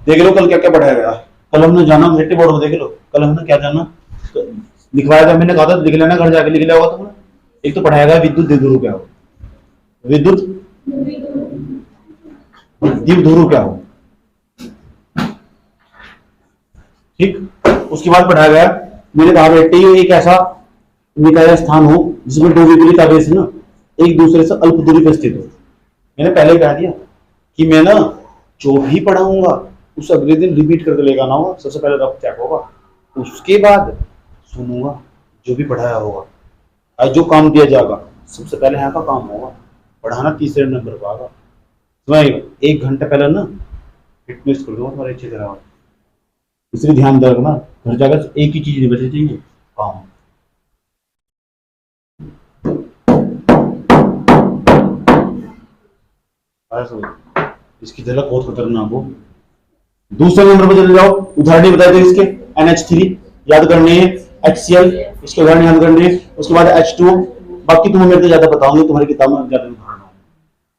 देख लो कल क्या क्या पढ़ाया गया। कल हमने जाना नेटिव बोर्ड में, देख लो कल हमने क्या जाना लिखवाया था। मैंने कहा था लिख लेना, घर जाके लिख लिया होगा तुमने। एक तो पढ़ाया गया विद्युत द्विध्रुव क्या हो, विद्युत द्विध्रुव क्या हो, ठीक। उसके बाद पढ़ाया गया, मैंने कहा बेटे ये एक ऐसा निकाय स्थान हो जिसमें दो विपरीत आवेश ना एक दूसरे से अल्प दूरी पर स्थित हो। मैंने पहले कह दिया कि मैं ना जो भी पढ़ाऊंगा उस अगले दिन रिपीट करके लेकर आना होगा। सबसे पहले रफ चेक होगा, उसके बाद सुनूंगा जो भी पढ़ाया होगा, आज जो काम दिया जाएगा सबसे पहले यहाँ का काम होगा, पढ़ाना तीसरे नंबर पर आएगा। समझ 1 घंटे पहले ना फिटनेस कर दूंगा तुम्हारे अच्छी तरह। इसलिए ध्यान रखना, घर जाकर एक ही चीज नहीं बचे चाहिए, काम। इसकी झलक बहुत खतरनाक हो। दूसरे नंबर पर चले जाओ, उदाहरण बता दो इसके। NH3 याद करने हैं, HCl इसके उदाहरण याद करने हैं, उसके बाद H2। बाकी तुम्हें मेरे से ज्यादा बताऊंगी, तुम्हारी किताब में ज्यादा उदाहरण।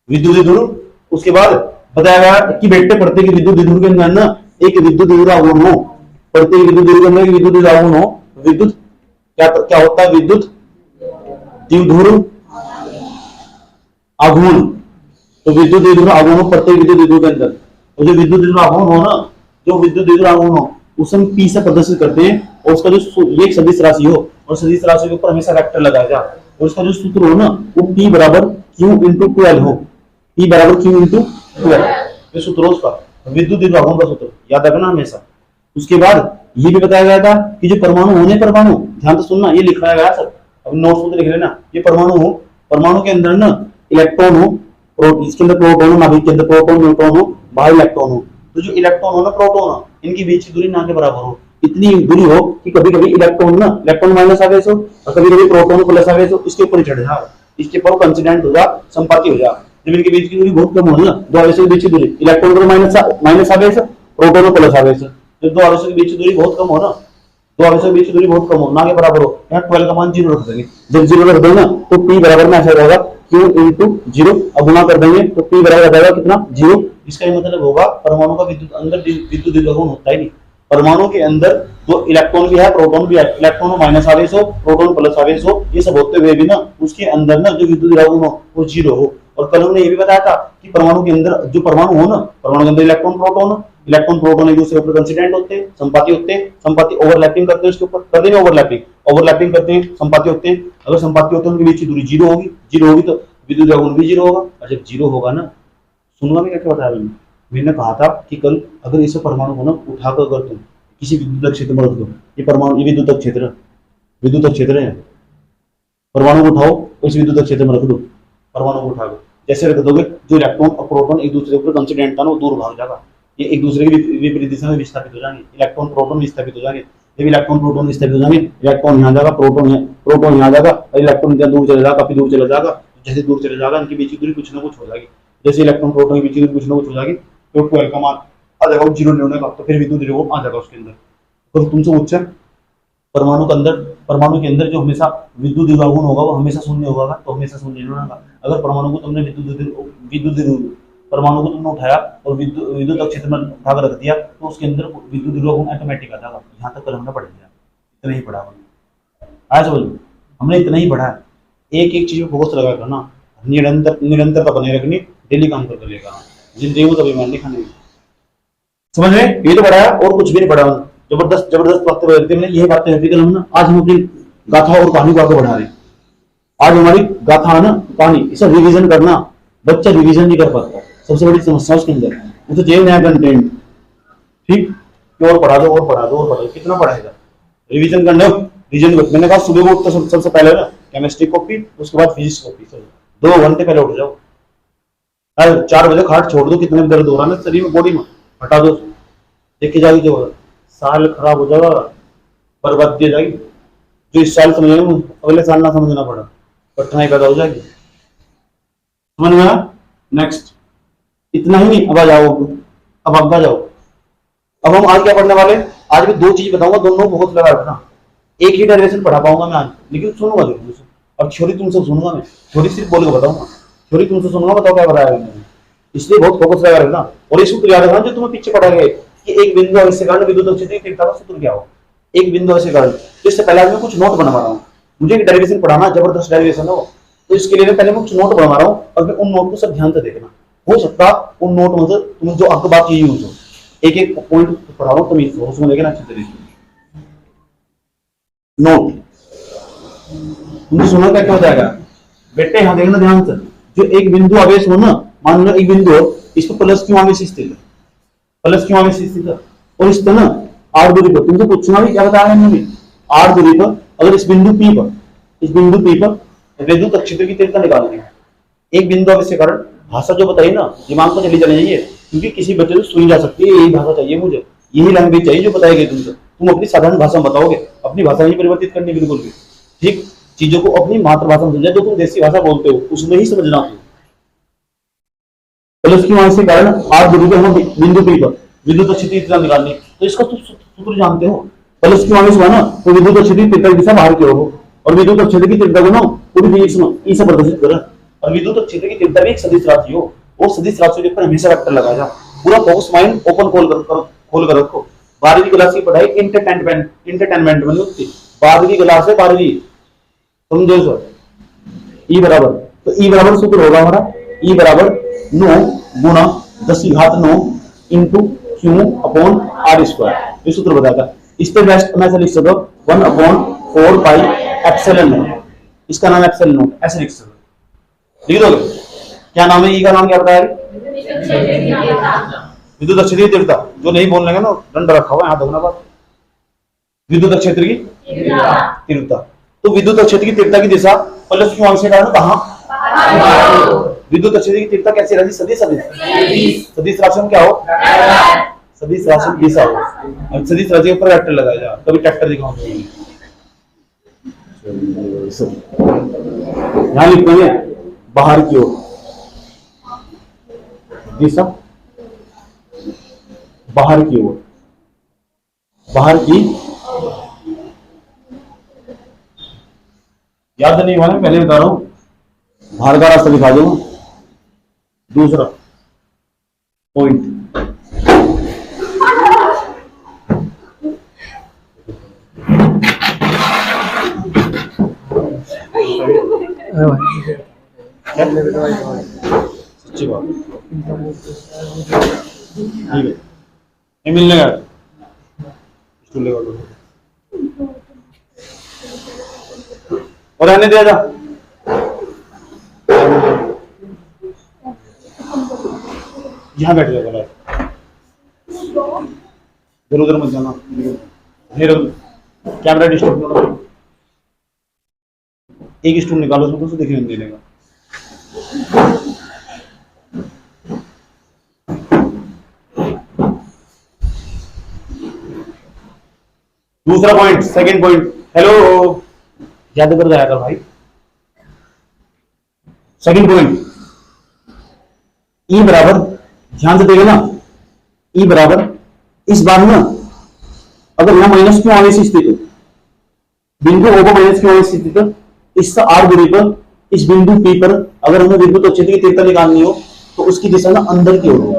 विद्युत द्विध्रुव, उसके बाद बताया गया कि बेटे प्रत्येक विद्युत द्विध्रुव के अंदर ना एक विद्युत द्विध्रुव आघूर्ण हो, प्रत्येक विद्युत द्विध्रुव के अंदर एक विद्युत द्विध्रुव आघूर्ण हो। विद्युत क्या होता है, विद्युत द्विध्रुव आघूर्ण। तो विद्युत द्विध्रुव आघूर्ण प्रत्येक विद्युत द्विध्रुव के अंदर, और जो विद्युत द्विध्रुव आघूर्ण हो ना, जो विद्युत द्विध्रुव आघूर्ण हो उसे हम P से प्रदर्शित करते हैं। और उसका जो ये एक सदिश राशि हो और सदिश राशि के ऊपर हमेशा वेक्टर लगाया जाए, और उसका जो सूत्र हो ना वो P बराबर Q into 12 हो। P बराबर Q into 12 ये सूत्र हो उसका, विद्युत द्विध्रुव आघूर्ण का सूत्र याद रखना हमेशा। उसके बाद ये भी बताया गया था कि जो परमाणु होने, परमाणु ध्यान से सुनना, ये लिखवाया गया सर, अब नोट्स में लिख लेना। ये परमाणु हो, परमाणु के अंदर ना इलेक्ट्रॉन हो, इसके अंदर प्रोटॉन हो, नाभिक के अंदर प्रोटॉन न्यूट्रॉन हो, बाहर इलेक्ट्रॉन हो। तो जो इलेक्ट्रॉन हो ना, प्रोटॉन हो, इनकी बीच की दूरी ना के बराबर हो। इतनी दूरी हो कि कभी कभी इलेक्ट्रॉन ना इलेक्ट्रॉन माइनस आवेश हो और कभी कभी प्रोटॉन प्लस आवेश हो, इसके ऊपर चढ़ जाए, इसके ऊपर कंसिडेंट हो जाए, संपाती हो जाए। जब इनके बीच की दूरी बहुत कम हो ना, दो आवेशों के बीच की दूरी, इलेक्ट्रॉन को माइनस आवेश, प्रोटॉन को प्लस आवेश, जब दो आवेशों के बीच की दूरी बहुत कम हो ना, दो आवेशों के बीच की दूरी बहुत कम हो, ना के बराबर हो, यहाँ 12 का मान 0 रख देंगे। जब 0 रख देंगे तो P बराबर में ऐसा रहेगा Q into 0, अब गुणा कर देंगे तो P बराबर आ जाएगा कितना, 0। इसका ये मतलब होगा परमाणु का विद्युत अंदर विद्युत द्विध्रुव होता ही नहीं। परमाणु के अंदर जो इलेक्ट्रॉन भी है, प्रोटॉन भी है, इलेक्ट्रॉन में माइनस आवेश हो, प्रोटॉन प्लस आवेश हो, ये सब होते हुए भी ना उसके अंदर ना जो विद्युत द्विध्रुव हो वो 0 हो। और कल हमने ये भी बताया था कि परमाणु के अंदर जो परमाणु हो ना, परमाणु के अंदर इलेक्ट्रॉन प्रोटॉन, इलेक्ट्रॉन प्रोटॉन एक दूसरे के ऊपर कंसिडेंट होते हैं, संपाती होते हैं, संपाती ओवरलैपिंग करते हैं, उसके ऊपर कर देंगे ओवरलैपिंग करते हैं, संपाती होते हैं। अगर संपाती होते हैं उनके बीच की दूरी 0 होगी, 0 होगी तो विद्युत आघूर्ण भी 0 होगा। और जब 0 होगा ना, सुनना में क्या बताया मैंने कहा था कि कल अगर इस परमाणु को ना उठाकर अगर तुम किसी विद्युत क्षेत्र में रख दो, ये परमाणु, ये विद्युत क्षेत्र है, परमाणु को उठाओ उस विद्युत क्षेत्र में रख दो, परमाणु को उठाओ, जैसे रख दोगे जो इलेक्ट्रॉन और प्रोटॉन एक दूसरे के ऊपर कंसिडेंट था ना वो दूर भाग जाएगा, ये एक दूसरे के विपरीत दिशा में विस्थापित हो जाएंगे, इलेक्ट्रॉन प्रोटॉन विस्थापित हो जाएंगे। जब इलेक्ट्रॉन प्रोटॉन विस्थापित हो जाएंगे, इलेक्ट्रॉन यहाँ जाएगा, प्रोटॉन यहाँ जाएगा, इलेक्ट्रॉन दूर चला जाएगा, काफी दूर चला जाएगा। जैसे दूर चले जाएगा इनके बीच की दूरी कुछ ना कुछ हो जाएगी, जैसे इलेक्ट्रॉन प्रोटॉन के बीच की दूरी कुछ ना कुछ हो जाएगी, तो 12 का मान आ जाएगा, 0 नहीं होने का, तो फिर विद्युत द्विध्रुव आ जाएगा उसके अंदर। तो तुमसे पूछे परमाणु के अंदर जो हमेशा विद्युत द्विध्रुव होगा वो हमेशा शून्य होगा, तो हमेशा शून्य नहीं होगा। अगर परमाणु को तुमने परमाणु को तुमने उठाया और विद्युत क्षेत्र में उठाकर रख दिया तो उसके अंदर विद्युत द्विध्रुव ऑटोमेटिक आ जाएगा। यहाँ तक कल हमने पढ़ लिया, इतना ही पढ़ा आज बोलो, हमने इतना ही पढ़ा। एक एक चीज में फोकस लगा करना, निरंतरता बने रखनी, डेली काम करके लेकर आना, जिंदगी में कभी मान नहीं खाने। समझ में? ये तो पढ़ा और कुछ भी नहीं पढ़ा। जबरदस्त बातें बताते हैं, यही बातें होती है ना। आज हम अपनी गाथा और कहानी को आगे बढ़ा रहे हैं। आज हमारी गाथा है ना, कहानी, इसे रिवीजन करना, बच्चा रिवीजन नहीं कर पाता, सबसे बड़ी समस्या उसके अंदर। वो तो जेल नया कंटेंट, ठीक, और पढ़ा दो, कितना पढ़ाएगा? रिवीजन करना, मैंने कहा सुबह को उठते सबसे पहले ना केमिस्ट्री कॉपी, उसके बाद फिजिक्स कॉपी, 2 घंटे पहले उठ जाओ। 4 बजे खाट छोड़ दो, कितने दर्द हो रहा है शरीर में, बॉडी में, हटा दो, देखे जाएगी जो साल खराब हो जाएगा, बर्बाद दी जाएगी। जो इस साल समझेंगे अगले साल ना समझना पड़ा, कठिनाई पैदा हो जाएगी। समझ में आया? नेक्स्ट, इतना ही नहीं, अब आ जाओ, अब आगे जाओ। अब हम आज क्या पढ़ने वाले? आज मैं 2 चीज बताऊंगा, दोनों बहुत लगा रखना। एक ही डेरिवेशन पढ़ा पाऊंगा मैं आज, लेकिन सुनूंगा जरूर। और थ्योरी तुमसे सुनूंगा मैं, थ्योरी सिर्फ बोल के बताऊंगा, तुमसे सुनूंगा, बताओ क्या बताया मैंने। इसलिए बहुत फोकस लगा रखना। और ये सूत्र याद रखना जो तुम्हें पीछे पढ़ा गए, कि एक बिंदु आवेश के कारण विद्युत क्षेत्र की तीव्रता का सूत्र क्या हो। एक बिंदु आवेश के कारण, तो इससे पहले मैं कुछ नोट बनवा रहा हूँ, मुझे एक डेरिवेशन पढ़ाना, जबरदस्त डेरिवेशन हो, तो इसके लिए मैं पहले कुछ नोट बनवा रहा हूँ और फिर उन नोट को सब ध्यान से देखना। हो सकता उन नोट में से तुम जो आपको बात ये यूज हो, एक एक पॉइंट पढ़ा रहा हूँ, तुम उसमें देखना अच्छी तरीके से। नोट तुमने सुना क्या हो जाएगा बेटे, यहां देखना ध्यान से। जो एक बिंदु आवेश हो ना, मान लो एक बिंदु हो, इस पर प्लस क्यों आवेश स्थित है, प्लस क्यों आवेश स्थित है, और इस तरह आर दूरी पर तुमसे पूछना भी क्या बताया मैंने, आर दूरी पर अगर इस बिंदु पी पर, इस बिंदु पी पर विद्युत क्षेत्र की तीव्रता निकालनी है एक बिंदु आवेश के कारण, भाषा जो बताई ना दिमाग में चली जानी चाहिए, क्योंकि किसी बच्चे से सुनी जा सकती है, यही भाषा चाहिए मुझे, यही लैंग्वेज चाहिए जो बताई गई तुमसे। तुम अपनी साधारण भाषा में बताओगे, अपनी भाषा नहीं परिवर्तित करनी बिल्कुल भी, ठीक। चीजों को अपनी मातृभाषा में समझा, जो तुम देसी भाषा बोलते हो उसमें ही समझना। प्लस क्यों आवेश के कारण आर दूरी पर हम बिंदु पी पर विद्युत क्षेत्र की तीव्रता निकालनी, तो इसका तो सूत्र जानते हो। प्लस क्यों आवेश हुआ ना, तो विद्युत क्षेत्र की तीव्रता की दिशा बाहर की ओर हो, और विद्युत क्षेत्र की तीव्रता को ना पूरी ई से प्रदर्शित करें, और विद्युत क्षेत्र की तीव्रता भी एक सदिश राशि हो, वो सदिश राशि के ऊपर हमेशा वेक्टर लगाया जा। पूरा फोकस माइंड ओपन खोल कर रखो। 12वीं क्लास की पढ़ाई इंटरटेनमेंट में होती, 12वीं क्लास है 12वीं, समझो सर। ई बराबर, तो ई बराबर सूत्र होगा हमारा, ई बराबर 9 गुणा 10 की घात 9 into Q upon R square, ये सूत्र बताएगा। इस पे बेस्ट मैं लिख सकता हूँ 1 अपॉन 4 पाई एप्सिलॉन नॉट, इसका नाम एप्सिलॉन नॉट, ऐसे लिख सकते हो, लिख दोगे। क्या नाम है, ई का नाम क्या बताया, विद्युत क्षेत्र की तीव्रता। जो नहीं बोलने का ना दंड रखा हुआ है, यहाँ देखना बात, विद्युत क्षेत्र की तीव्रता। तो विद्युत क्षेत्र की तीव्रता की दिशा प्लस क्यों आवेश के कारण कहां, विद्युत क्षेत्र की तीव्रता कैसी राशि, सदिश सदिश राशि में क्या हो, सदिश राशि में दिशा हो, सदिश राशि के ऊपर वेक्टर लगाया जाए, तभी ट्रैक्टर दिखाऊंगा। यहां लिखेंगे बाहर की ओर दिशा, बाहर की ओर, बाहर की, याद नहीं हुआ, पहले बता रहा हूं, बाहर का रास्ता दिखा दूंगा। दूसरा पॉइंट, सच्ची बात ठीक है, ये मिलने का और रहने दिया जा, यहां बैठ जाएगा, इधर उधर मत जाना, कैमरा डिस्टर्ब करो। एक स्टूल निकालो उसमें तो दिखने नहीं देगा। दूसरा पॉइंट, सेकंड पॉइंट, हेलो याद कर जाएगा भाई। सेकंड पॉइंट, ई बराबर, ध्यान से देगा ना, ई बराबर इस बार ना अगर यहां माइनस क्यों आवेश स्थित है, बिंदु ओ पर माइनस क्यों आवेश स्थित है, इस आर दूरी पर इस बिंदु पी पर अगर हमें विद्युत क्षेत्र की तीव्रता निकालनी हो तो उसकी दिशा ना अंदर की ओर हो,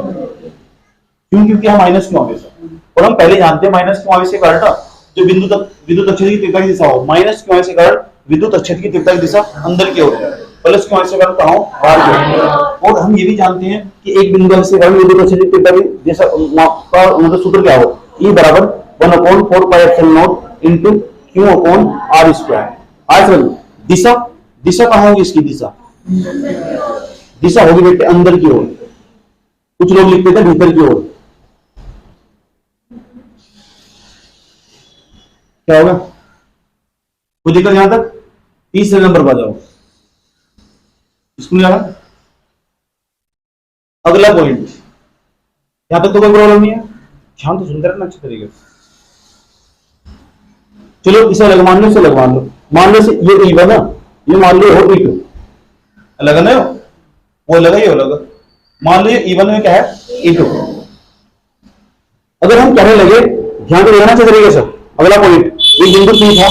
क्यों, क्योंकि हम माइनस क्यों आवेश है, और हम पहले जानते हैं माइनस क्यों आवेश के कारण जो बिंदु तक विद्युत क्षेत्र की तीव्रता की दिशा हो, माइनस क्यों आवेश के कारण विद्युत क्षेत्र की तीव्रता की दिशा अंदर की ओर है, प्लस क्यों आवेश के कारण कहां हो, बाहर की ओर। और हम ये भी जानते हैं कि एक बिंदु आवेश के कारण विद्युत क्षेत्र की तीव्रता की दिशा का मतलब सूत्र क्या हो, E बराबर 1/4 pi epsilon not into Q upon R square. आज दिशा, दिशा कहां होगी इसकी दिशा, दिशा होगी बेटे अंदर की ओर, कुछ लोग लिखते थे भीतर की ओर, क्या होगा, कुछ दिक्कत यहां तक, तीसरे नंबर पर जाओ, स्कूल जाना। अगला पॉइंट, यहां तक तो कोई प्रॉब्लम नहीं है, ध्यान तो सुनते रहना अच्छे तरीके से। चलो इसे अलग मान लो, इसे अलग मान लो, मान लो ये E1 है, ये मान लो हो E2, अलग ना, वो अलग है ये अलग, मान लो ये E1 में क्या है E2। अगर हम कहने लगे, ध्यान से देखना अच्छे तरीके से, अगला पॉइंट, एक बिंदु P था,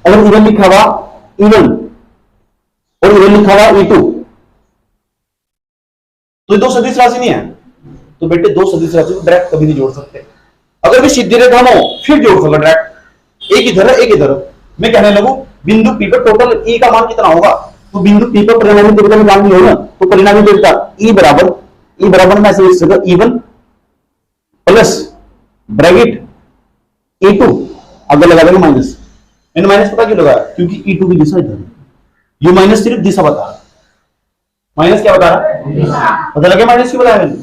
अगर E1 लिखा हुआ E1 और E1 लिखा हुआ E2, तो ये दो सदिश राशि नहीं है, तो बेटे दो सदिश राशि को डायरेक्ट कभी नहीं जोड़ सकते। अगर भी सीधी रेखा में हो फिर जोड़ सकते डायरेक्ट, एक इधर है एक इधर। मैं कहने लगूं बिंदु पी पर टोटल ई का मान कितना होगा, तो बिंदु पी पर परिणामी तीव्रता निकालनी हो ना, तो परिणामी तीव्रता ई बराबर में ऐसे लिख सकते E1 प्लस ब्रैकेट E2 आगे लगा देंगे माइनस। मैंने माइनस पता क्यों लगाया, क्योंकि E2 की दिशा इधर है, ये माइनस सिर्फ दिशा बता रहा है। माइनस क्या बता रहा है, पता लगे माइनस क्यों बताया मैंने।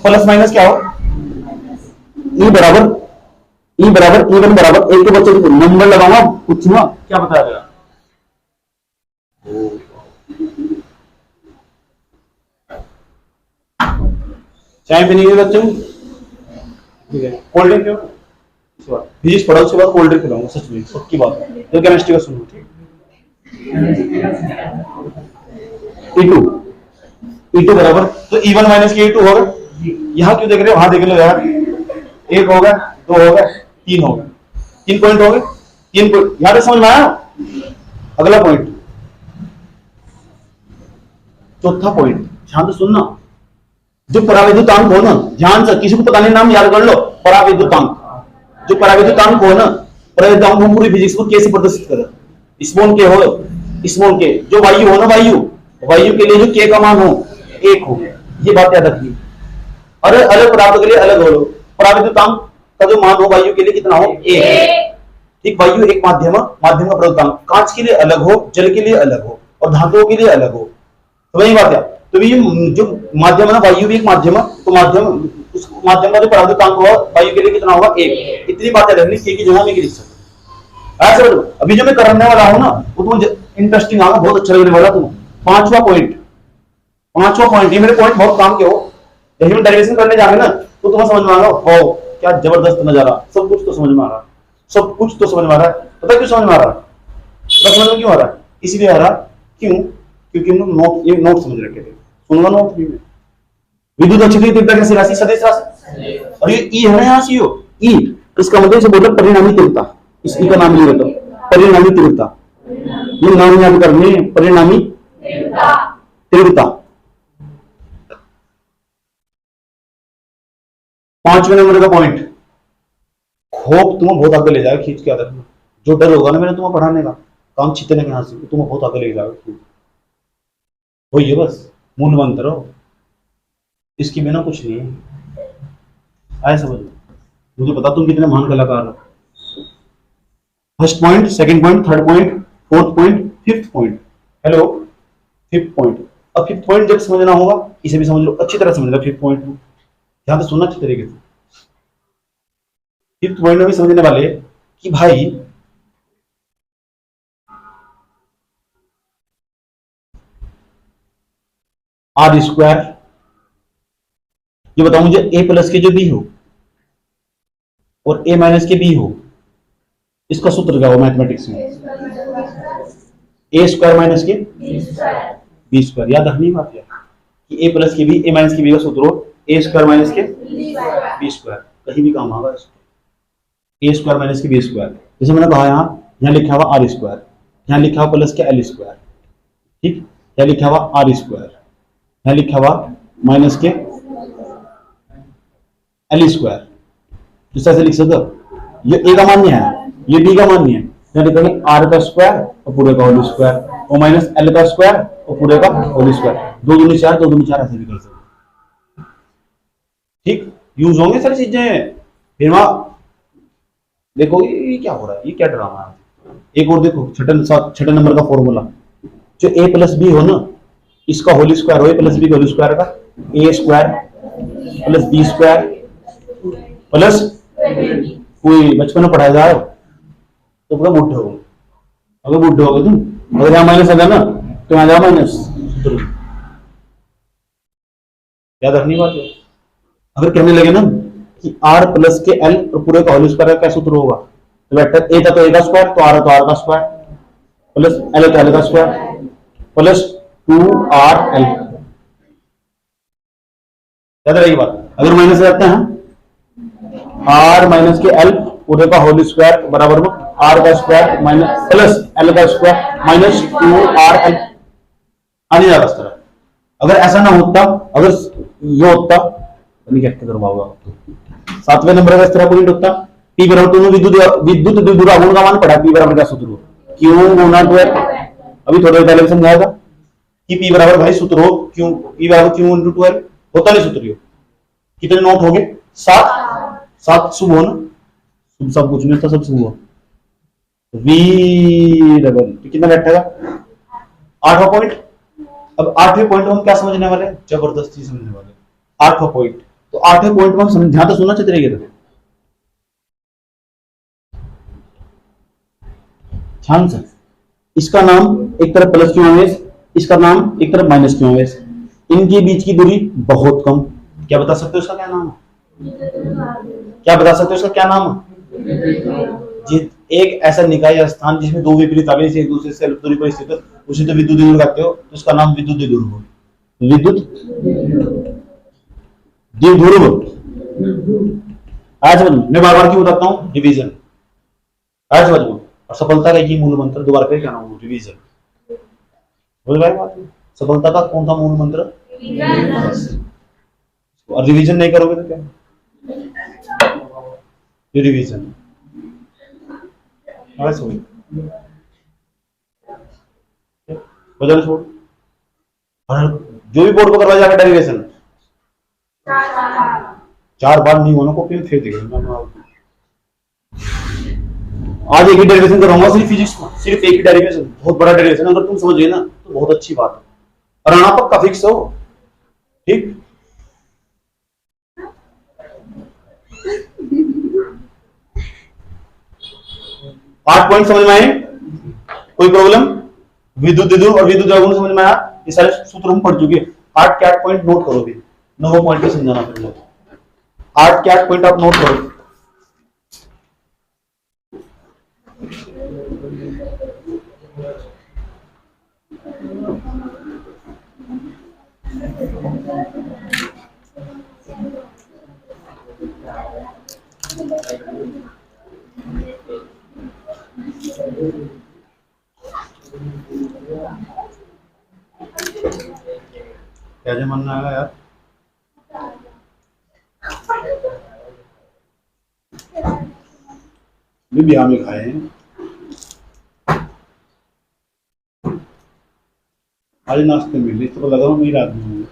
प्लस माइनस क्या हो, E बराबर E1 बराबर एक के बच्चे को नंबर लगाऊंगा, पूछूंगा क्या बताया गया। चाय पीने के बच्चों, ठीक है, कोल्ड ड्रिंक क्यों, फिजिक्स पढ़ा उसके बाद कोल्ड ड्रिंक पिलाऊंगा, सच में पक्की बात है। तो केमिस्ट्री का सुनो, ठीक। E2 बराबर, तो E1 माइनस के E2 होगा। यहां क्यों देख रहे हो, वहां देख लो यार, एक होगा, दो होगा, तीन होगा, 3 पॉइंट हो गए, 3 पॉइंट यहां तक समझ में आया। अगला पॉइंट, चौथा पॉइंट, ध्यान से सुनना। जो पराविद्युतांक हो ना, ध्यान से, किसी को पता नहीं नाम याद कर लो, पराविद्युतांक। जो पराविद्युतांक हो ना, पराविद्युतांक हम पूरी फिजिक्स को कैसे प्रदर्शित करें, स्मॉल के हो, स्मॉल के, जो वायु हो ना, वायु के लिए जो के का मान हो 1 हो, ये बात याद रखिए। अरे अलग पदार्थ के लिए अलग हो, पराविद्युतांक का जो मान हो वायु के लिए कितना हो 1। ठीक, वायु एक माध्यम का पराविद्युतांक, कांच के लिए अलग हो, जल के लिए अलग हो, और धातुओं के लिए अलग हो, तो वही बात है। तो ये जो माध्यम है ना, वायु भी एक माध्यम है, तो माध्यम, उस माध्यम का जो पराविद्युतांक होगा वायु के लिए कितना होगा 1। इतनी बातें रखनी, के की जगह में लिख सकते। ऐसे अभी जो मैं करने वाला हूं ना, वो तुम इंटरेस्टिंग आगा, बहुत अच्छा लगने वाला। तुम पांचवा पॉइंट, ये मेरे पॉइंट बहुत काम के हो। जब हम डेरिवेशन करने जाएंगे ना, तो तुम्हें समझ में आ रहा हो क्या जबरदस्त नजारा, सब कुछ तो समझ में आ रहा है, सब कुछ तो समझ में आ रहा है। पता क्यों समझ में आ रहा है, समझ में क्यों आ रहा है, इसलिए आ रहा क्यों, क्योंकि हम लोग ये नोट समझ रखे थे। सुनवा नोट भी में विद्युत अक्षीय तीव्रता कैसी राशि, सदिश राशि। और ये ई है ना, यहाँ सी हो ई, इसका मतलब इसे बोलते परिणामी तीव्रता। इस ई का नाम लिया तो परिणामी तीव्रता, ये नाम याद करने, परिणामी तीव्रता। 5वें नंबर का पॉइंट, होप तुम्हें बहुत आगे ले जाएगा, खींच के याद रखना। जो डर होगा ना मैंने तुम्हें पढ़ाने का, काम छीतने के यहां से, तुम्हें बहुत आगे ले जाएगा। वो ये बस मूल मंत्र हो, इसके बिना कुछ नहीं है। आए समझ में, मुझे पता तुम कितने महान कलाकार हो। First point, second point, third point, fourth point, fifth point. Hello, fifth point. अब फिफ्थ पॉइंट जब समझना होगा, इसे भी समझ लो, अच्छी तरह समझ लो। फिफ्थ पॉइंट में ध्यान से सुनना अच्छी तरीके से। फिफ्थ पॉइंट में भी समझने वाले कि भाई आर स्क्वायर, ये बताओ मुझे, ए प्लस के जो बी हो और ए माइनस के बी हो, इसका सूत्र क्या हो मैथमेटिक्स में, ए स्क्वायर माइनस के बी स्क्वायर। याद रखनी बात है कि ए प्लस के बी, ए माइनस के बी का सूत्र हो ए स्क्वायर माइनस के बी स्क्वायर। कहीं भी काम आगा इसको, ए स्क्वायर माइनस के बी स्क्वायर। जैसे मैंने कहा यहाँ लिखा हुआ आर स्क्वायर, यहाँ लिखा हुआ प्लस के एल स्क्वायर, ठीक, यहाँ लिखा हुआ आर स्क्वायर, यहाँ लिखा हुआ माइनस के एल स्क्वायर। इस तरह से लिख सकते हो। ये ए का मान्य है, ये बी का मान्य है, यहाँ लिखेंगे आर का स्क्वायर और पूरे का होल स्क्वायर, और माइनस एल का स्क्वायर और पूरे का होल स्क्वायर। 2 दूनी 4, 2 दूनी 4 ऐसे भी कर सकते, ठीक, यूज होंगे सारी चीजें। फिर वहां देखो ये क्या हो रहा है, ये क्या ड्रामा है। एक और देखो, छठे नंबर का फॉर्मूला, जो ए प्लस बी हो ना, इसका होल स्क्वायर हो, ए प्लस बी का होल स्क्वायर का A square plus B square plus, कोई बचपन में पढ़ाया जा रहा तो पूरा बुढ़े हो, अगर बुढ़े हो गए तुम, अगर यहाँ माइनस आ गया ना तो यहाँ जाओ माइनस। याद रखनी बात है। अगर कहने लगे ना कि आर प्लस के एल और पूरे का होल स्क्वायर का क्या सूत्र होगा, तो वेक्टर ए था तो ए का स्क्वायर, तो आर है तो आर का स्क्वायर, प्लस एल तो एल का स्क्वायर, प्लस 2RL। याद रहेगी बात। अगर माइनस रखते हैं आर माइनस के एल पूरे का होल स्क्वायर बराबर में आर का स्क्वायर माइनस प्लस एल का स्क्वायर माइनस 2RL। आने जा रहा। अगर ऐसा ना होता, अगर ये होता आणि व्याख्या करवावा. 7वें नंबर का इस तरह पॉइंट होता. P बराबर दोनों विद्युत विद्युत द्विध्रुव आघूर्ण का मान पढ़ा. P बराबर क्या सूत्र हो, क्यों होना तो है, अभी थोड़ी देर पहले समझाया था कि P बराबर भाई सूत्र हो क्यों, P बराबर क्यों इंटू 12 होता नहीं सूत्र हो. कितने नोट हो गए, 7. 7 शुभ हो ना, शुभ सब कुछ नहीं था, सब शुभ हो. वी डबल कितना बैठेगा, 8वां पॉइंट. अब 8वें पॉइंट हम क्या समझने वाले हैं, जबरदस्ती समझने वाले. 8वां पॉइंट, तो 8वें पॉइंट में हम समझा तो सुनना चाहिए रहेगा. ध्यान से, इसका नाम एक तरफ प्लस क्यू आवेश, इसका नाम एक तरफ माइनस क्यू आवेश, इनके बीच की दूरी बहुत कम. क्या बता सकते हो इसका क्या नाम है, क्या बता सकते हो इसका क्या नाम है. एक ऐसा निकाय या स्थान जिसमें दो विपरीत आवेश एक दूसरे से अल्प दूरी पर स्थित है, उसे तो विद्युत द्विध्रुव कहते हो, तो उसका नाम विद्युत द्विध्रुव. विद्युत द्विध्रुव. आज मैं बार बार क्यों बताता हूं, डिवीजन. आज समझ लो. और सफलता का ये मूल मंत्र दोबारा फिर क्या नाम हो, डिवीजन. बोल भाई बात, सफलता का कौन सा मूल मंत्र, और रिवीजन नहीं करोगे तो क्या, रिवीजन. वजन छोड़, और जो भी बोर्ड को करवा जाएगा डेरिवेशन 4 बार नहीं होना कॉपी में, फिर देखेंगे. आज एक ही डेरिवेशन कराऊंगा सिर्फ फिजिक्स में, सिर्फ एक ही डेरिवेशन, बहुत बड़ा डेरिवेशन. अगर तुम समझ गए ना तो बहुत अच्छी बात है, और आना पक्का फिक्स हो. ठीक, आठ पॉइंट समझ में आए, कोई प्रॉब्लम. विद्युत द्विध्रुव और विद्युत आघूर्ण समझ में आया, ये सारे सूत्र हम पढ़ चुके. 8 के 8 पॉइंट नोट करो भी, 9 पॉइंट भी समझाना पड़ेगा. 8 के 8 पॉइंट आप नोट करो. क्या जो मानना है यार, भी हमें खाए हैं आज नाश्ते में, तो लगा मेरी रात में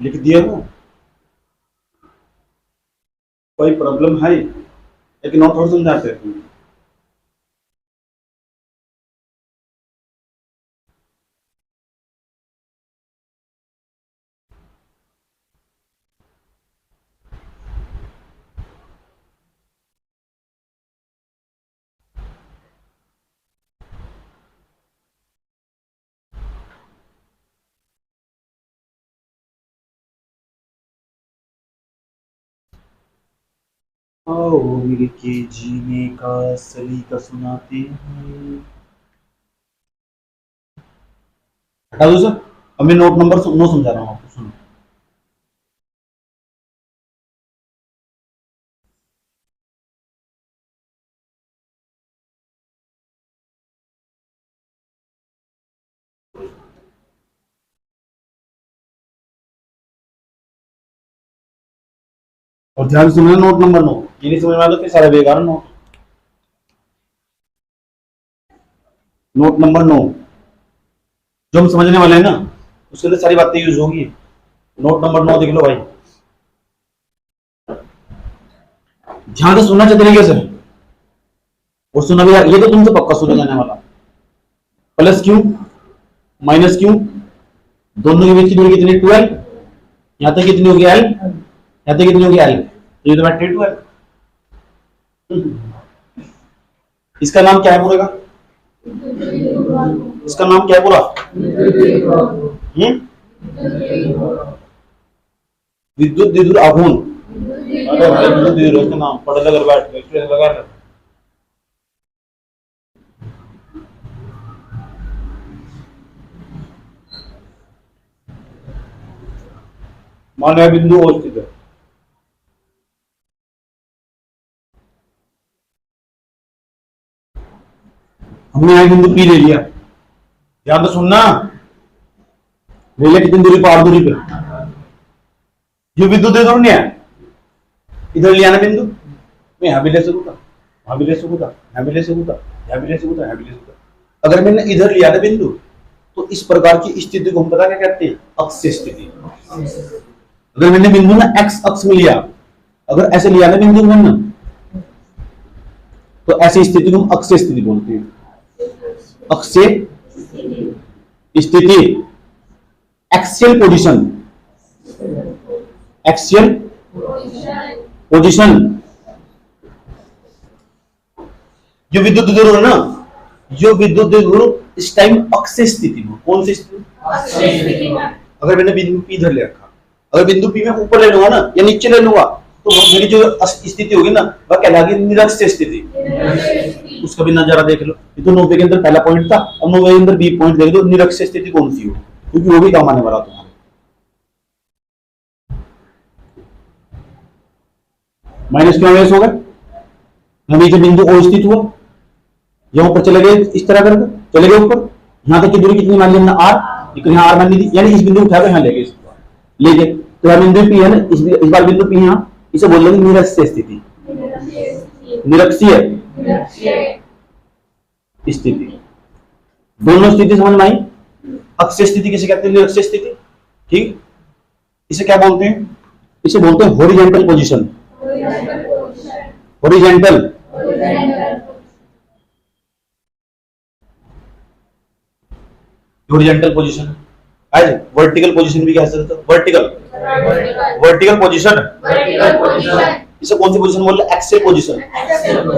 लिख दिया ना, कोई प्रॉब्लम है लेकिन और थोड़ा समझाते हैं। आओ मिलके जीने का सलीका सुनाते हैं। हटा दो सर, अब मैं नोट नंबर 9 समझा रहा हूँ आपको, सुनो। और ध्यान से सुनना, नोट नंबर 9, ये नहीं समझ में आया तो फिर सारा बेकार है नोट। नोट नंबर 9 जो हम समझने वाले हैं ना, उसके अंदर सारी बातें यूज होंगी। नोट नंबर 9 देख लो भाई, ध्यान से सुनना चाहिए तरीके से, और सुना भी ये तो तुमसे पक्का सुना जाने वाला। प्लस क्यू माइनस क्यू, दोनों के बीच की दूरी कितनी, 12। यहां तक कितनी होगी एल, यहां तक कितनी होगी एल, तो ये तो बैटरी 12। इसका नाम क्या है पूरे का, इसका नाम क्या है पूरा, विद्युत द्विध्रुव आघूर्ण। अरे भाई विद्युत द्विध्रुव का नाम पढ़ लगा, बैठ लगा। मान बिंदु O स्थित है, हमने यहां बिंदु P ले लिया। ध्यान तो सुनना, ले लिया कितनी दूरी पर, 8 दूरी पे। ये विद्युत द्विध्रुव नहीं है, इधर लिया ना बिंदु, मैं यहां भी ले सकूंगा, वहां भी ले सकूंगा, यहां भी ले सकूंगा, यहां भी ले सकूंगा, यहां भी ले सकूंगा। अगर मैंने इधर लिया ना बिंदु, तो इस प्रकार की स्थिति को हम पता क्या कहते हैं, अक्षीय स्थिति। अगर मैंने बिंदु ना एक्स अक्ष में लिया, अगर ऐसे लिया ना बिंदु मैंने, तो ऐसी स्थिति को हम अक्षीय स्थिति बोलते हैं। अक्षीय स्थिति, एक्सियल पोजीशन, एक्सियल पोजीशन। जो विद्युत द्विध्रुव है ना, जो विद्युत द्विध्रुव इस टाइम अक्षीय स्थिति में, कौन सी स्थिति, अगर मैंने बिंदु P इधर ले रखा, अगर बिंदु P में ऊपर ले लूंगा ना या नीचे ले लूंगा, तो मेरी जो स्थिति होगी ना, वह कहलाएगी निरक्षीय स्थिति। उसका भी नजारा देख लो, ये तो 90 के अंदर पहला पॉइंट था, और 90 के अंदर B पॉइंट देख दो, निरक्षीय स्थिति कौन सी हो, क्योंकि वो भी काम आने वाला तुम्हारे। माइनस क्यों हो गए, हम ये बिंदु O स्थित हुआ, यहाँ ऊपर चले गए, इस तरह करके चले गए ऊपर, यहाँ तक की दूरी कितनी मान ली हमने, R, लेकिन यहाँ R मान ली थी, यानी इस बिंदु उठा के यहाँ ले गए, ले गए, तो यह बिंदु P है ना, इस बार बिंदु P यहाँ, इसे बोल देंगे निरक्षीय स्थिति, निरक्षीय स्थिति। दोनों स्थिति समझ में आई। अक्षीय स्थिति किसे कहते हैं, निरक्षीय स्थिति, ठीक। इसे क्या बोलते हैं, इसे बोलते हैं horizontal position, horizontal. Horizontal position, आज वर्टिकल पोजीशन भी कह सकते हो, वर्टिकल, वर्टिकल पोजीशन। इसे कौन सी पोजीशन बोल रहे हैं, एक्सियल पोजीशन।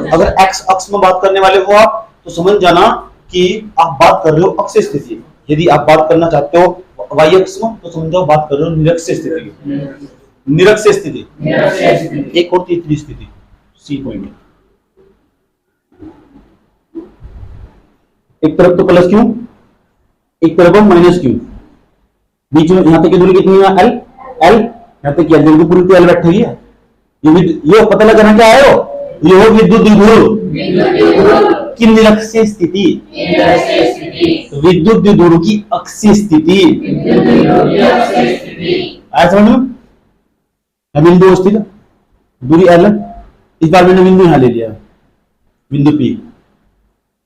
अगर एक्स अक्ष में बात करने वाले हो आप, तो समझ जाना कि आप बात कर रहे हो अक्षीय स्थिति। यदि आप बात करना चाहते हो वाई अक्ष में, तो समझो बात कर रहे हो निरक्षीय स्थिति, निरक्षीय स्थिति। एक और तीसरी स्थिति, सी पॉइंट, एक तरफ तो प्लस क्यू, एक तरफ माइनस क्यू, बीच में यहां तक की दूरी कितनी है, एल, एल यहां तक की एल पूरी एल बैठी है। ये पता लगाना क्या है, ये हो विद्युत द्विध्रुव की निरक्षीय स्थिति, विद्युत द्विध्रुव की अक्षीय स्थिति। आया समझ में, बिंदु स्थित, दूरी एल, इस बार मैंने बिंदु यहां ले लिया, बिंदु P,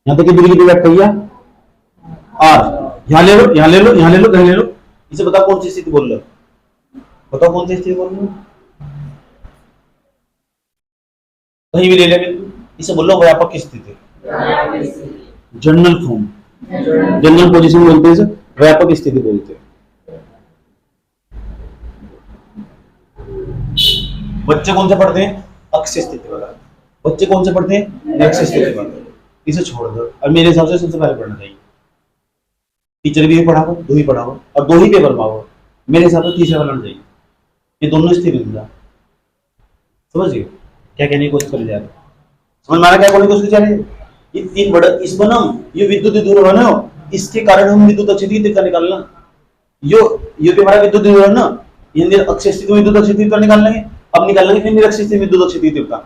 यहां तक की दूरी कितनी बैठ गई है, R, यहां ले लो, यहां ले लो, यहां ले लो, कहीं ले लो, इसे बता कौन सी स्थिति बोल रहे हो, बताओ कौन सी स्थिति बोल रही हूँ? कहीं भी ले ले बिंदु, इसे बोलो व्यापक स्थिति, जनरल फॉर्म, जनरल पोजीशन बोलते हैं इसे, व्यापक स्थिति बोलते हैं। बच्चे कौन से पढ़ते हैं? अक्षय स्थिति वाला। बच्चे कौन से पढ़ते हैं? अक्षय स्थिति वाला। इसे छोड़ दो, और मेरे हिसाब से सबसे पहले पढ़ना चाहिए। टीचर भी पढ़ाओ, दो ही पढ़ाओ, और दो ही पेपर पाओ। मेरे हिसाब से तीसरा वाला चाहिए। ये दोनों स्थिति बिंदु, समझ गए क्या कहने की कोशिश कर जा रहे? समझ में आ रहा क्या बोलने की कोशिश कर रहे हैं? ये तीन बड़ा इस बनम ये विद्युत विधुर है ना, इसके कारण हम विद्युत अक्षय तीव्रता निकालना। ये हमारा विद्युत विधुर है ना, ये अक्षय स्थिति में विद्युत अक्षय तीव्रता निकाल लेंगे। अब निकाल लेंगे फिर निरक्षय स्थिति में विद्युत अक्षय तीव्रता,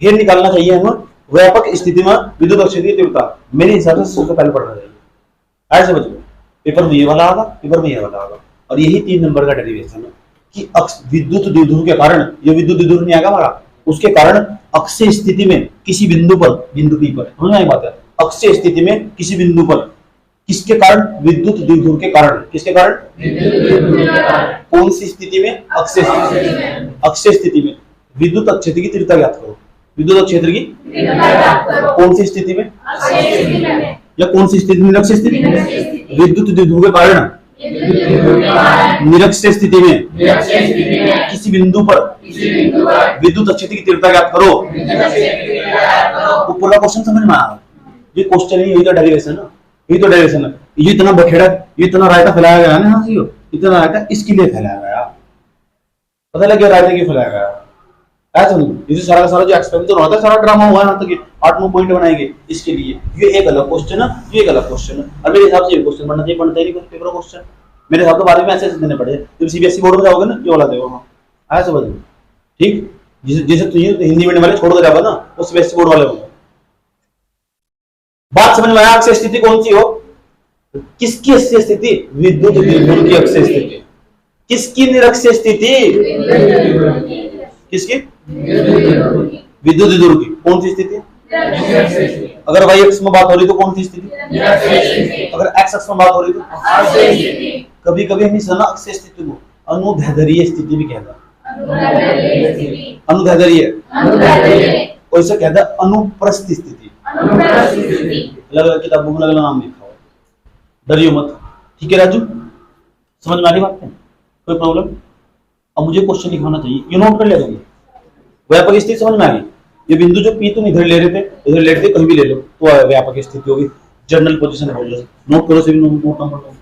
फिर निकालना चाहिए हमें व्यापक स्थिति में विद्युत अक्षय तीव्रता। मेरे हिसाब से सबसे पहले पढ़ना चाहिए। ऐसे समझ लो, पेपर में ये वाला आगा, पेपर में ये वाला आगा, और यही 3 नंबर का डेरिवेशन है कि विद्युत द्विध्रुव के कारण, ये विद्युत द्विध्रुव नहीं आएगा हमारा, उसके कारण अक्षय स्थिति में किसी बिंदु पर, बिंदु पी पर, समझ में आई बात है? अक्षय स्थिति में किसी बिंदु पर, किसके कारण? विद्युत द्विध्रुव के कारण। किसके कारण? कौन सी स्थिति में? अक्षय स्थिति में। अक्षय स्थिति में विद्युत क्षेत्र की तीव्रता ज्ञात करो। विद्युत क्षेत्र की कौन सी स्थिति में? या कौन सी स्थिति में? निरक्षय स्थिति। विद्युत द्विध्रुव के कारण निरक्षय स्थिति में किसी बिंदु पर विद्युत क्षेत्र की तीव्रता ज्ञात करो। वो पूरा क्वेश्चन समझ में आया? ये क्वेश्चन है, यही तो डेरिवेशन है, यही तो डेरिवेशन है। ये इतना बखेड़ा, ये इतना रायता फैलाया गया ना, हाँ जी, इतना रायता इसके लिए फैलाया गया। पता लग गया रायता क्यों फैलाया गया? ऐसा नहीं, इसे सारा का सारा जो एक्सपेरिमेंट होता है, सारा ड्रामा हुआ है ना, तक 8-9 पॉइंट बनाएंगे इसके लिए। ये एक अलग क्वेश्चन है, ये एक अलग क्वेश्चन है, और मेरे हिसाब से ये क्वेश्चन बनना चाहिए, बनता ही नहीं पेपर क्वेश्चन। मेरे हिसाब से 12वीं में ऐसे देने पड़े। जब सीबीएसई बोर्ड में जाओगे ना, ये वाला देखो, हाँ ऐसे बदलो, ठीक। जिसे तुझे हिंदी मीडियम वाले छोड़ कर जाओगे ना, वो सीबीएसई बोर्ड वाले होंगे। बात समझ में आया? अक्षय स्थिति कौन सी हो? किसकी अक्षय स्थिति? विद्युत द्विध्रुव की अक्षय स्थिति। किसकी निरक्षय स्थिति? किसकी? विद्युत द्विध्रुव की। कौन सी स्थिति? अगर वाई अक्ष में बात हो रही तो कौन सी स्थिति? अगर एक्स अक्ष में बात हो रही तो कभी कभी हम इस अक्षय स्थिति को अनुदैर्ध्य स्थिति भी कहते हैं। अनुदैर्ध्य, और इसे कहते हैं अनुप्रस्थ स्थिति। अलग अलग किताबों में अलग अलग नाम लिखा हुआ, डरियो मत, ठीक है राजू? समझ में आ रही बात है? कोई प्रॉब्लम? अब मुझे क्वेश्चन लिखवाना चाहिए, ये नोट कर ले दोगे। व्यापक स्थिति समझ में आ गई? ये बिंदु जो पी तुम इधर ले रहे थे, इधर ले रहे थे, कहीं भी ले लो तो व्यापक स्थिति होगी। जनरल पोजीशन बोल लो, नोट करो, सभी नोट नंबर लो।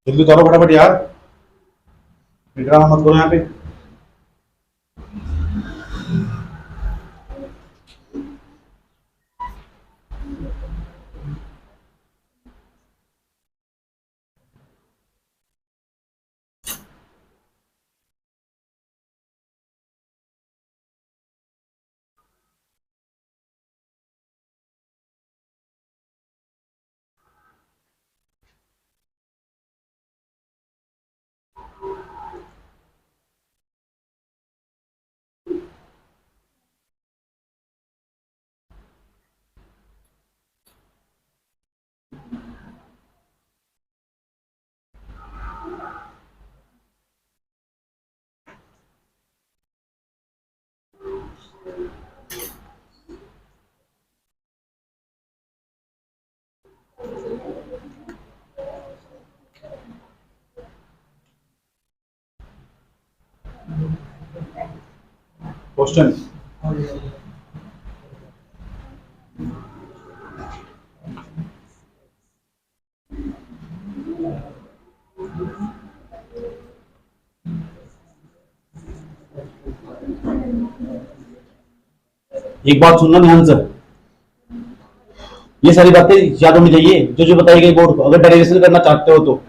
जल्दी करो फटाफट यार, ड्रामा मत करो यहाँ पे। क्वेश्चन एक बात सुनना ध्यान से, ये सारी बातें याद होनी चाहिए जो जो बताई गई बोर्ड को, अगर डेरिवेशन करना चाहते हो तो।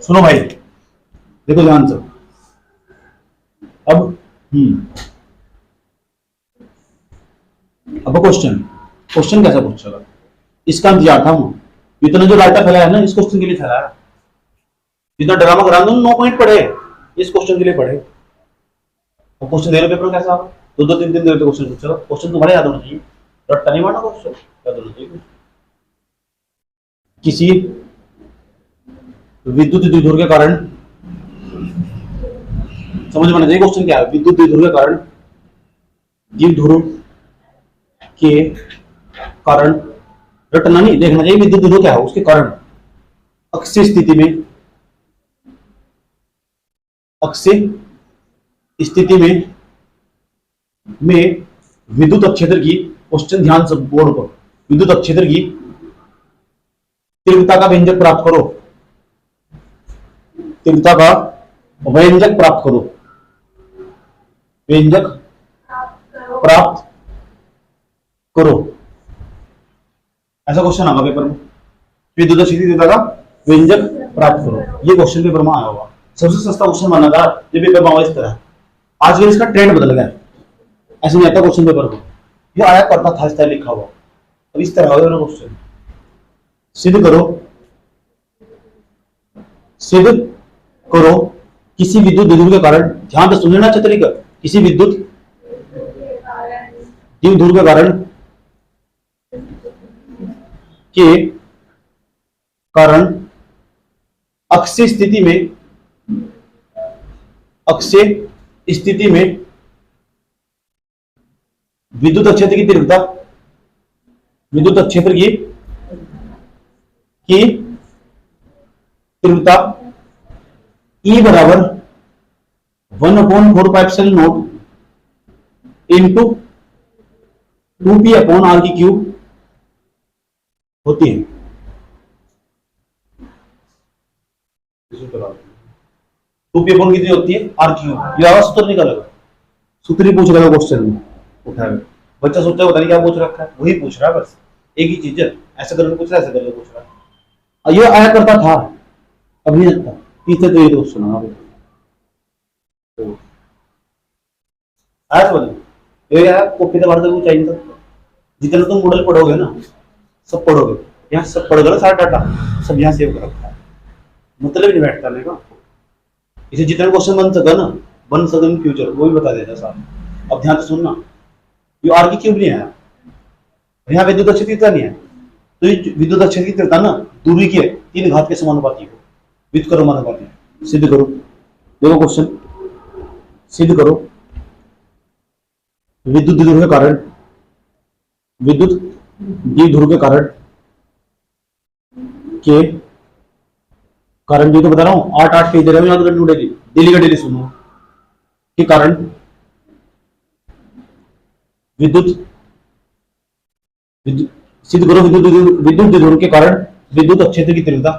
सुनो भाई, देखो ध्यान से। अब अब क्वेश्चन, क्वेश्चन कैसा पूछेगा इसका इंतजार था मैं। इतना जो डाटा फैलाया है ना इस क्वेश्चन के लिए फैलाया, जितना ड्रामा करा दो 9 पॉइंट पढ़े इस क्वेश्चन के लिए पढ़े। और क्वेश्चन दे रहे पेपर में कैसा होगा, दो दो तीन तीन देर क्वेश्चन पूछेगा। क्वेश्चन तुम्हारे याद होना चाहिए, रट्टा नहीं मारना, क्वेश्चन याद होना चाहिए। किसी विद्युत द्विध्रुव के कारण, समझ में आना चाहिए क्वेश्चन क्या है। विद्युत द्विध्रुव के कारण, द्विध्रुव के कारण, रटना नहीं, देखना चाहिए विद्युत द्विध्रुव क्या है उसके कारण। अक्षीय स्थिति में, अक्षीय स्थिति में विद्युत क्षेत्र की, क्वेश्चन ध्यान से बोर्ड पर, विद्युत क्षेत्र की तीव्रता का व्यंजक प्राप्त करो, तीव्रता का व्यंजक प्राप्त करो, व्यंजक प्राप्त करो, ऐसा क्वेश्चन आएगा पेपर में। विद्युत क्षेत्र की तीव्रता का व्यंजक प्राप्त करो, ये क्वेश्चन पेपर में आया होगा। सबसे सस्ता क्वेश्चन माना था ये पेपर में इस तरह। आजकल इसका ट्रेंड बदल गया, ऐसे नहीं आता क्वेश्चन पेपर में, ये आया करता था इस तरह लिखा हुआ, अब इस तरह हो क्वेश्चन। सिद्ध करो, सिद्ध करो किसी विद्युत द्विध्रुव के कारण, ध्यान से सुन लेना अच्छे तरीके, किसी विद्युत द्विध्रुव के कारण अक्षीय स्थिति में, अक्षीय स्थिति में विद्युत क्षेत्र की तीव्रता, विद्युत क्षेत्र की तीव्रता E बराबर 1/4πε0 इंटू 2p/r की क्यूब होती है। 2p/ कितनी होती है, r क्यूब। ये आवाज सूत्र निकालेगा, सूत्र ही पूछ रहा है क्वेश्चन में उठाए, बच्चा सोचता है पता नहीं क्या पूछ रखा है, वही पूछ रहा है बस, एक ही चीज है, ऐसा करके पूछ रहा है, ऐसा करके पूछ रहा है। ये आया करता था, अभी नहीं था, तीसरे तो ये तो सुना आया समझ। ये यार कॉपी तो भर दे चाहिए था, जितना तुम मॉडल पढ़ोगे ना सब पढ़ोगे, यहाँ सब पढ़ गए सारा डाटा सब यहाँ सेव कर रखा है, मतलब नहीं बैठता नहीं का। इसे जितना क्वेश्चन बन सका ना, बन सके इन फ्यूचर वो भी बता देता साहब। अब ध्यान से सुनना, ये आर की क्यूब नहीं आया, यहाँ विद्युत क्षेत्र नहीं है, तो ये विद्युत क्षेत्र की तीव्रता ना दूरी की 3 घात के समानुपाती हो, व्युत्क्रमानुपाती। सिद्ध करो, देखो क्वेश्चन, सिद्ध करो विद्युत द्विध्रुव के कारण, विद्युत द्विध्रुव के कारण जो तो बता रहा हूं, 8 पेज दे रहा हूं, याद करनी पड़ेगी, डेली का डेली सुनो। के कारण विद्युत सिद्ध करो विद्युत द्विध्रुव के कारण विद्युत क्षेत्र की तीव्रता,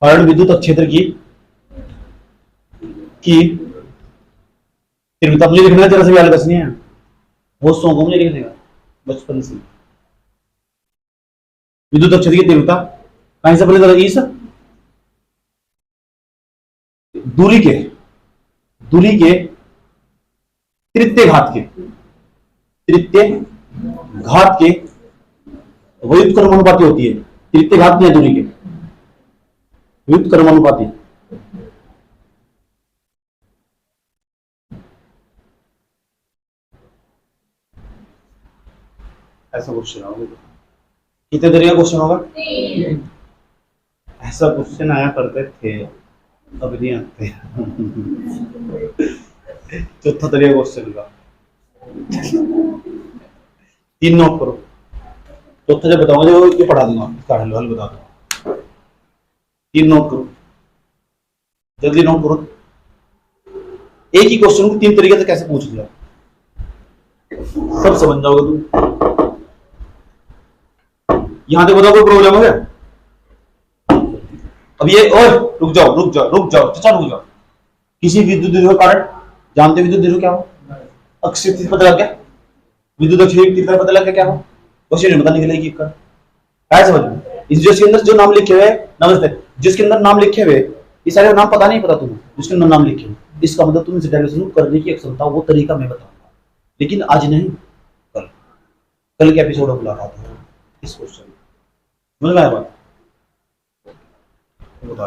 कारण विद्युत क्षेत्र की तीव्रता मुझे लिखना जरा से भी अलग नहीं है, बहुत शौक है मुझे लिखने का बचपन से। विद्युत क्षेत्र की तीव्रता कहीं से पहले इस दूरी के तृतीय घात के व्युत्क्रमानुपाती होती है। तृतीय घात नहीं है दूरी के, व्युत्क्रमानुपाती। ऐसा क्वेश्चन कितने तरीके का क्वेश्चन होगा? ऐसा क्वेश्चन आया करते थे, अब नहीं आते। चौथा तरीका क्वेश्चन का 3 नोट करो। चौथा जब बताऊंगा जो ये पढ़ा दूंगा, इसका हल बता दूंगा। 3 नोट करो, जल्दी नोट करो। एक ही क्वेश्चन को 3 तरीके से कैसे पूछ लिया, सब समझ जाओगे तुम। यहां तक बताओ कोई प्रॉब्लम हो गया? अब ये और रुक जाओ रुक जाओ रुक जाओ चाचा रुक जाओ। किसी विद्युत द्विध्रुव कारण, जानते विद्युत द्विध्रुव क्या हो? अक्षय पता लग गया, विद्युत अक्षय पता लग गया क्या हो? क्वेश्चन नहीं पता निकलेगी का है समझ में। इस जिसके अंदर जो नाम लिखे हुए, नमस्ते, जिसके अंदर नाम लिखे हुए ये सारे नाम पता नहीं पता तुम्हें, जिसके अंदर नाम लिखे हुए, इसका मतलब तुम इस डेरिवेशन करने की क्षमता, वो तरीका मैं बताऊंगा, लेकिन आज नहीं, कल के एपिसोड में मुलाकात है इस क्वेश्चन में। समझ में आया बात? बता